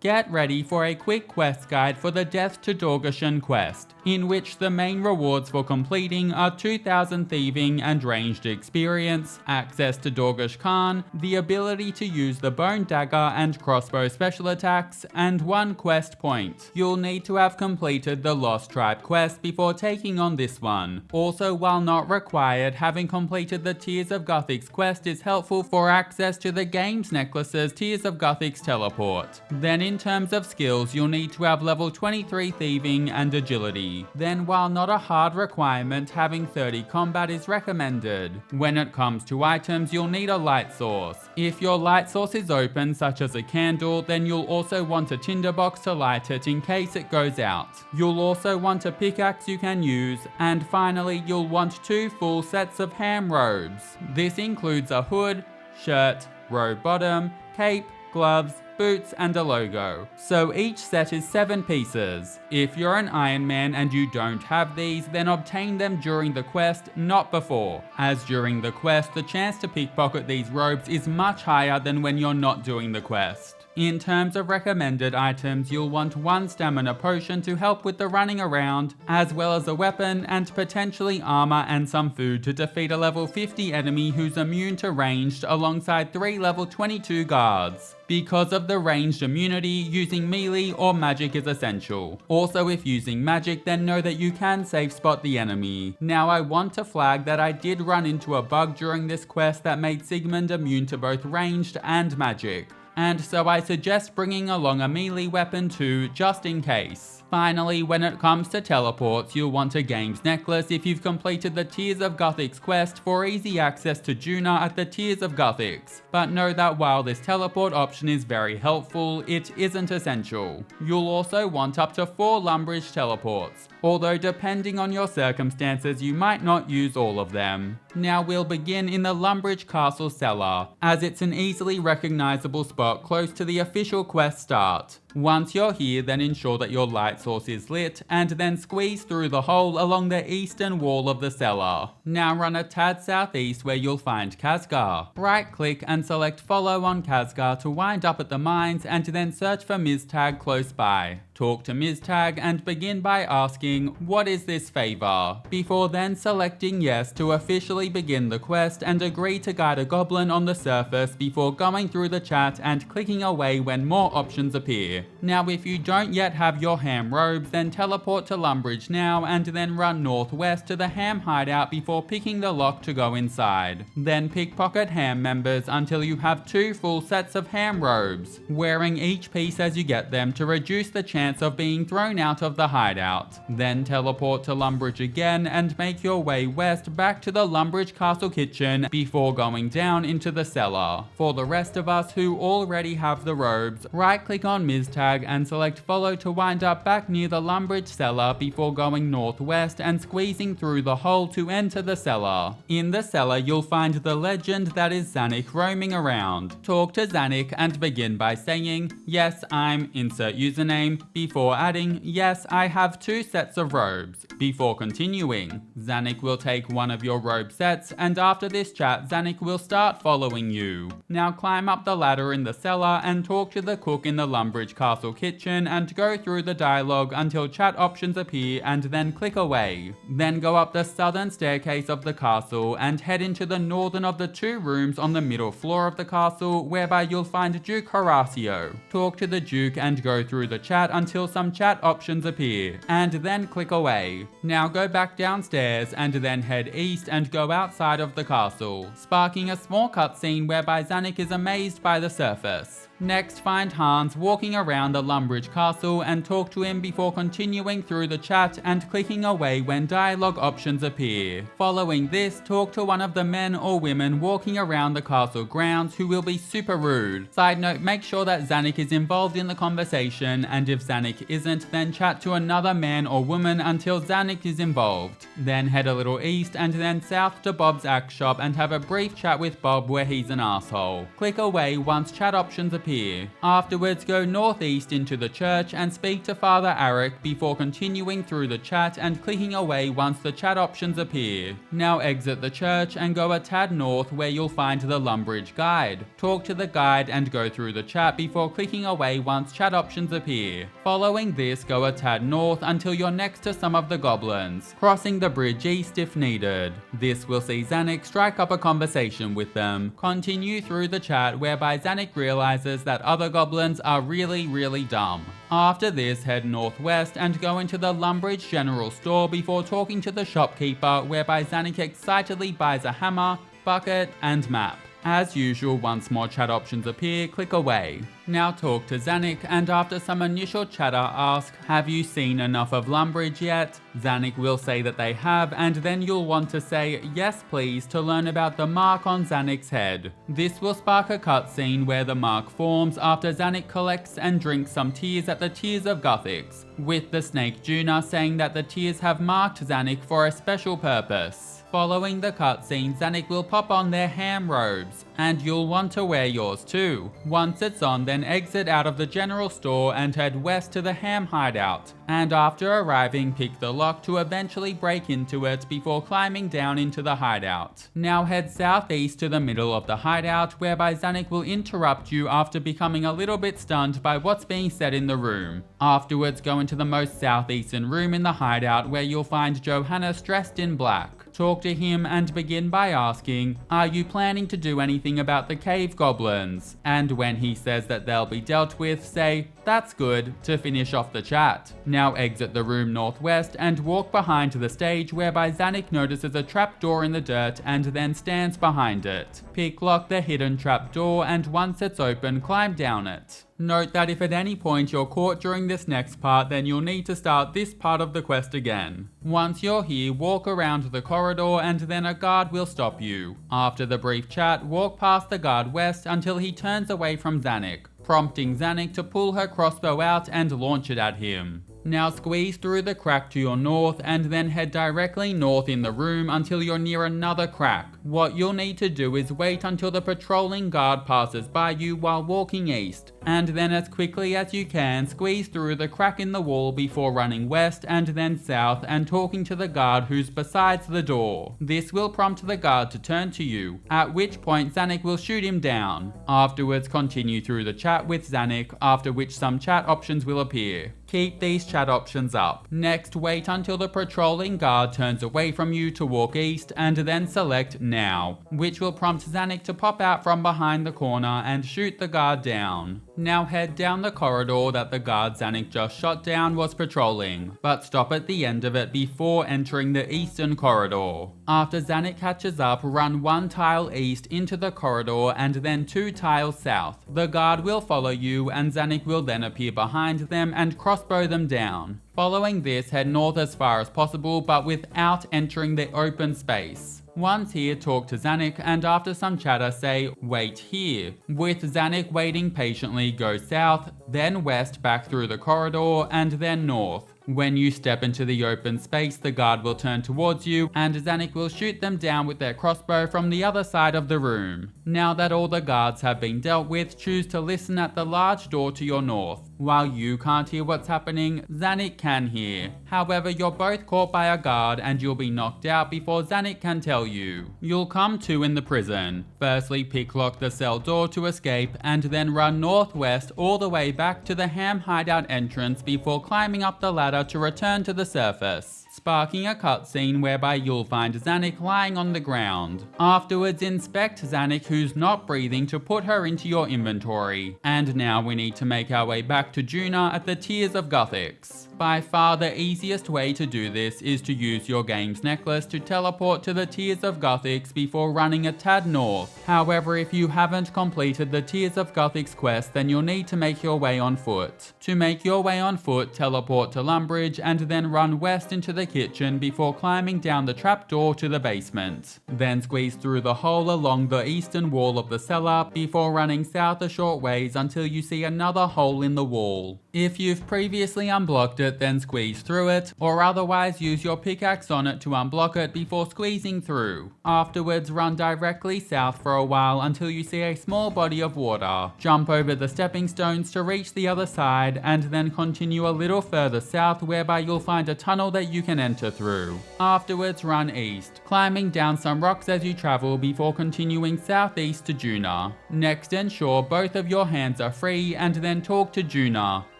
Get ready for a quick quest guide for the Death to Dorgeshuun quest, in which the main rewards for completing are 2000 thieving and ranged experience, access to Dorgesh-Kaan, the ability to use the bone dagger and crossbow special attacks, and 1 quest point. You'll need to have completed the Lost Tribe quest before taking on this one. Also, while not required, having completed the Tears of Guthix quest is helpful for access to the game's necklace's Tears of Guthix teleport. Then in terms of skills, you'll need to have level 23 thieving and agility. Then while not a hard requirement, having 30 combat is recommended. When it comes to items, you'll need a light source. If your light source is open, such as a candle, then you'll also want a tinderbox to light it in case it goes out. You'll also want a pickaxe you can use, and finally you'll want 2 full sets of ham robes. This includes a hood, shirt, robe bottom, cape, gloves, boots and a logo. So each set is 7 pieces. If you're an Iron Man and you don't have these, then obtain them during the quest, not before, as during the quest the chance to pickpocket these robes is much higher than when you're not doing the quest. In terms of recommended items, you'll want 1 stamina potion to help with the running around, as well as a weapon and potentially armor and some food to defeat a level 50 enemy who's immune to ranged alongside 3 level 22 guards. Because of the ranged immunity, using melee or magic is essential. Also, if using magic, then know that you can safe spot the enemy. Now I want to flag that I did run into a bug during this quest that made Sigmund immune to both ranged and magic, and so I suggest bringing along a melee weapon too, just in case. Finally, when it comes to teleports, you'll want a game's necklace if you've completed the Tears of Guthix quest for easy access to Juna at the Tears of Guthix. But know that while this teleport option is very helpful, it isn't essential. You'll also want up to 4 Lumbridge teleports, although depending on your circumstances you might not use all of them. Now we'll begin in the Lumbridge Castle cellar, as it's an easily recognizable spot close to the official quest start. Once you're here, then ensure that your light source is lit, and then squeeze through the hole along the eastern wall of the cellar. Now run a tad southeast where you'll find Khazgar. Right click and select follow on Khazgar to wind up at the mines, and then search for Miztag close by. Talk to Miztag and begin by asking, "What is this favor?" before then selecting yes to officially begin the quest, and agree to guide a goblin on the surface before going through the chat and clicking away when more options appear. Now if you don't yet have your ham robes, then teleport to Lumbridge now and then run northwest to the Ham Hideout before picking the lock to go inside. Then pickpocket ham members until you have 2 full sets of ham robes, wearing each piece as you get them to reduce the chance of being thrown out of the hideout. Then teleport to Lumbridge again and make your way west back to the Lumbridge Castle kitchen before going down into the cellar. For the rest of us who already have the robes, right click on Miztag and select follow to wind up back near the Lumbridge cellar before going northwest and squeezing through the hole to enter the cellar. In the cellar you'll find the legend that is Zanik roaming around. Talk to Zanik and begin by saying, "Yes, I'm insert username," before adding, "Yes, I have 2 sets of robes," before continuing. Zanik will take one of your robe sets, and after this chat Zanik will start following you. Now climb up the ladder in the cellar and talk to the cook in the Lumbridge Castle kitchen and go through the dialogue until chat options appear and then click away. Then go up the southern staircase of the castle and head into the northern of the 2 rooms on the middle floor of the castle, whereby you'll find Duke Horatio. Talk to the Duke and go through the chat until some chat options appear, and then click away. Now go back downstairs and then head east and go outside of the castle, sparking a small cutscene whereby Zanik is amazed by the surface. Next, find Hans walking around the Lumbridge Castle and talk to him before continuing through the chat and clicking away when dialogue options appear. Following this, talk to one of the men or women walking around the castle grounds who will be super rude. Side note, make sure that Zanik is involved in the conversation, and if Zanik isn't, then chat to another man or woman until Zanik is involved. Then head a little east and then south to Bob's axe shop and have a brief chat with Bob where he's an asshole. Click away once chat options appear appear. Afterwards, go northeast into the church and speak to Father Arik before continuing through the chat and clicking away once the chat options appear. Now exit the church and go a tad north where you'll find the Lumbridge guide. Talk to the guide and go through the chat before clicking away once chat options appear. Following this, go a tad north until you're next to some of the goblins, crossing the bridge east if needed. This will see Zanik strike up a conversation with them. Continue through the chat whereby Zanik realizes that other goblins are really dumb. After this, head northwest and go into the Lumbridge general store before talking to the shopkeeper whereby Zanik excitedly buys a hammer, bucket and map. As usual, once more chat options appear, click away. Now talk to Zanik and after some initial chatter ask, have you seen enough of Lumbridge yet? Zanik will say that they have and then you'll want to say yes please to learn about the mark on Zanik's head. This will spark a cutscene where the mark forms after Zanik collects and drinks some tears at the Tears of Guthix, with the snake Juna saying that the tears have marked Zanik for a special purpose. Following the cutscene, Zanik will pop on their ham robes, and you'll want to wear yours too. Once it's on, then exit out of the general store and head west to the Ham Hideout, and after arriving, pick the lock to eventually break into it before climbing down into the hideout. Now head southeast to the middle of the hideout, whereby Zanik will interrupt you after becoming a little bit stunned by what's being said in the room. Afterwards, go into the most southeastern room in the hideout where you'll find Johannes dressed in black. Talk to him and begin by asking, are you planning to do anything about the cave goblins? And when he says that they'll be dealt with, say, that's good, to finish off the chat. Now exit the room northwest and walk behind the stage whereby Zanik notices a trapdoor in the dirt and then stands behind it. Pick lock the hidden trapdoor and once it's open, climb down it. Note that if at any point you're caught during this next part, then you'll need to start this part of the quest again. Once you're here, walk around the corridor and then a guard will stop you. After the brief chat, walk past the guard west until he turns away from Zanik, prompting Zanik to pull her crossbow out and launch it at him. Now squeeze through the crack to your north and then head directly north in the room until you're near another crack. What you'll need to do is wait until the patrolling guard passes by you while walking east, and then as quickly as you can squeeze through the crack in the wall before running west and then south and talking to the guard who's besides the door. This will prompt the guard to turn to you, at which point Zanik will shoot him down. Afterwards continue through the chat with Zanik, after which some chat options will appear. Keep these chat options up. Next, wait until the patrolling guard turns away from you to walk east and then select now, which will prompt Zanik to pop out from behind the corner and shoot the guard down. Now head down the corridor that the guard Zanik just shot down was patrolling, but stop at the end of it before entering the eastern corridor. After Zanik catches up, run 1 tile east into the corridor and then 2 tiles south. The guard will follow you and Zanik will then appear behind them and crossbow them down. Following this, head north as far as possible but without entering the open space. Once here, talk to Zanik and after some chatter say, wait here. With Zanik waiting patiently, go south, then west back through the corridor and then north. When you step into the open space, the guard will turn towards you and Zanik will shoot them down with their crossbow from the other side of the room. Now that all the guards have been dealt with, choose to listen at the large door to your north. While you can't hear what's happening, Zanik can hear. However, you're both caught by a guard and you'll be knocked out before Zanik can tell you. You'll come to in the prison. Firstly, picklock the cell door to escape and then run northwest all the way back to the Ham Hideout entrance before climbing up the ladder to return to the surface, sparking a cutscene whereby you'll find Zanik lying on the ground. Afterwards, inspect Zanik who's not breathing to put her into your inventory. And now we need to make our way back to Juna at the Tears of Guthix. By far the easiest way to do this is to use your game's necklace to teleport to the Tears of Guthix before running a tad north. However, if you haven't completed the Tears of Guthix quest, then you'll need to make your way on foot. To make your way on foot, teleport to Lumbridge and then run west into the kitchen before climbing down the trapdoor to the basement. Then squeeze through the hole along the eastern wall of the cellar before running south a short ways until you see another hole in the wall. If you've previously unblocked it, then squeeze through it, or otherwise use your pickaxe on it to unblock it before squeezing through. Afterwards, run directly south for a while until you see a small body of water. Jump over the stepping stones to reach the other side, and then continue a little further south whereby you'll find a tunnel that you can enter through. Afterwards, run east, climbing down some rocks as you travel before continuing southeast to Juna. Next, ensure both of your hands are free and then talk to Juna.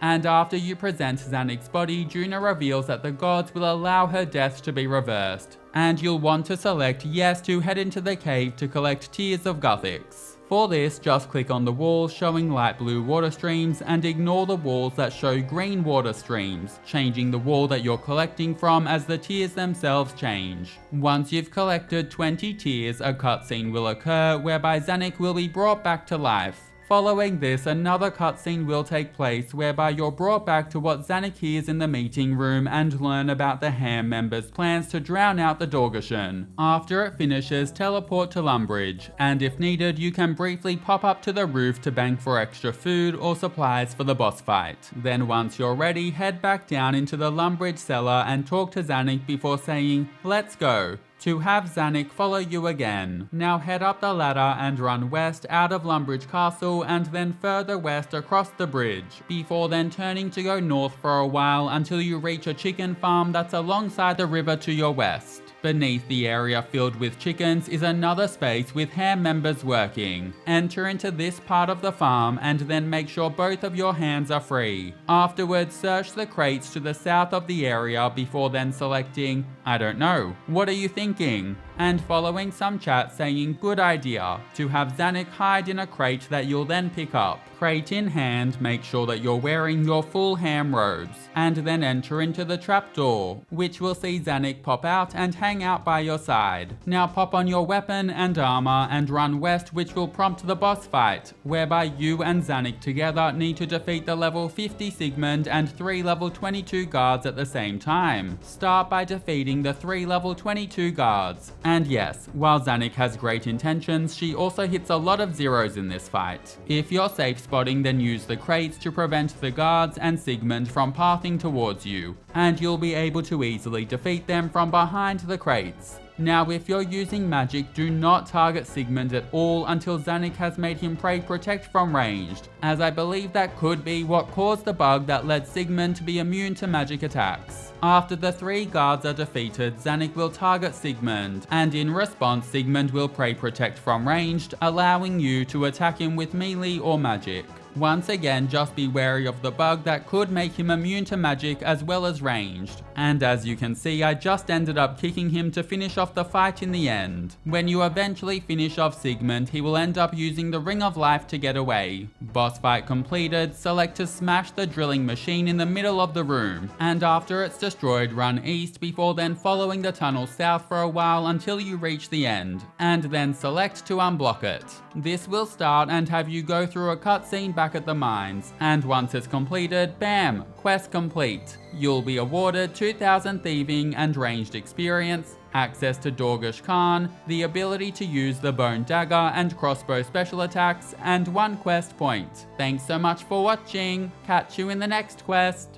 And after you present Zanik's body, Juna reveals that the gods will allow her death to be reversed, and you'll want to select yes to head into the cave to collect Tears of Guthix. For this, just click on the walls showing light blue water streams and ignore the walls that show green water streams, changing the wall that you're collecting from as the tears themselves change. Once you've collected 20 tears, a cutscene will occur whereby Zanik will be brought back to life. Following this, another cutscene will take place whereby you're brought back to what Zanik hears in the meeting room and learn about the Ham members' plans to drown out the Dorgeshuun. After it finishes, teleport to Lumbridge, and if needed, you can briefly pop up to the roof to bank for extra food or supplies for the boss fight. Then once you're ready, head back down into the Lumbridge cellar and talk to Zanik before saying, "Let's go," to have Zanik follow you again. Now head up the ladder and run west out of Lumbridge Castle and then further west across the bridge, before then turning to go north for a while until you reach a chicken farm that's alongside the river to your west. Beneath the area filled with chickens is another space with Ham members working. Enter into this part of the farm and then make sure both of your hands are free. Afterwards, search the crates to the south of the area before then selecting, I don't know, what are you thinking? And following some chat saying good idea, to have Zanik hide in a crate that you'll then pick up. Crate in hand, make sure that you're wearing your full ham robes, and then enter into the trapdoor, which will see Zanik pop out and hang out by your side. Now pop on your weapon and armor and run west, which will prompt the boss fight, whereby you and Zanik together need to defeat the level 50 Sigmund and 3 level 22 guards at the same time. Start by defeating the 3 level 22 guards. And yes, while Zanik has great intentions, she also hits a lot of zeros in this fight. If you're safe spotting, then use the crates to prevent the guards and Sigmund from pathing towards you, and you'll be able to easily defeat them from behind the crates. Now if you're using magic, do not target Sigmund at all until Zanik has made him pray protect from ranged, as I believe that could be what caused the bug that led Sigmund to be immune to magic attacks. After the 3 guards are defeated, Zanik will target Sigmund, and in response Sigmund will pray protect from ranged, allowing you to attack him with melee or magic. Once again, just be wary of the bug that could make him immune to magic as well as ranged. And as you can see, I just ended up kicking him to finish off the fight in the end. When you eventually finish off Sigmund, he will end up using the Ring of Life to get away. Boss fight completed, select to smash the drilling machine in the middle of the room, and after it's destroyed, run east before then following the tunnel south for a while until you reach the end, and then select to unblock it. This will start and have you go through a cutscene back at the mines, and once it's completed, bam, quest complete. You'll be awarded 2000 thieving and ranged experience, access to Dorgesh-Kaan, the ability to use the bone dagger and crossbow special attacks, and 1 quest point. Thanks so much for watching, catch you in the next quest.